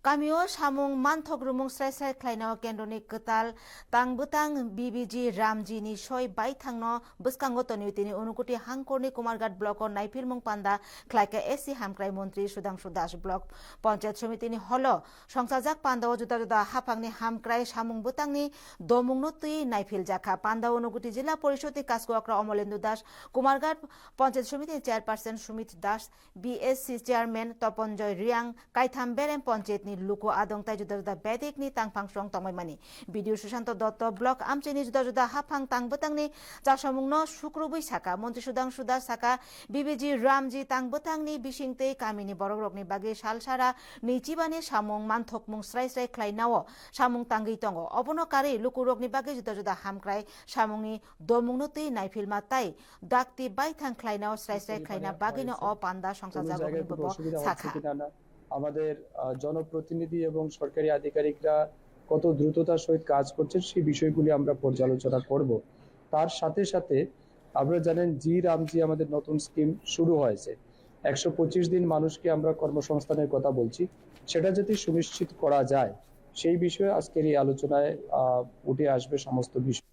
Kamio samung manthok rumung srai khlainao kendroni ketal tangbutang BBG Ramji ni soi bai thangno buskango toni tini unukuti hangkorni Kumarghat block o naifirmung panda khlaika SC hamkrai mantri Sudhanshu Das block panchayat samiti ni holo songsajak panda o juda juda hapangni hamkrai samung butangni domungno tui naifil jakha panda unukuti jila porishoti kasko akra Amolendu Das Kumarghat panchayat samiti chairperson Sumit Das BSC chairman Toponjoy Riang Kaitham Berem panchayat Luko adong tai juda juda bedik ni tangpang song tongmai mani video Susanto Dotto block amchini juda juda hapang tangbutang ni chasamungno sukrubui saka mantri Sudhanshu Das saka BBG Ramji tangbutang ni bisingte kamini borok ni bagi salsara nichibani samung manthokmung srai khlainao samung tangi tongo obono kari lukurok ni bagi juda juda hamkrai samungni domungno tui naifilma tai dakti baithang khlainao srai khlaina bagino o panda songsajagoni bobo saka আমাদের জনপ্রতিনিধি এবং সরকারি আধিকারিকরা কত দ্রুততার সহিত কাজ করছেন সেই বিষয়গুলি আমরা পর্যালোচনা করব। তার সাথে সাথে আপনারা জানেন জি রামজি আমাদের নতুন স্কিম শুরু হয়েছে। 125 দিন মানুষকে আমরা কর্মসংস্থানের কথা বলছি, সেটা যদি সুনিশ্চিত করা যায় সেই বিষয়ে আজকের এই আলোচনায় উঠে আসবে সমস্ত বিষয়।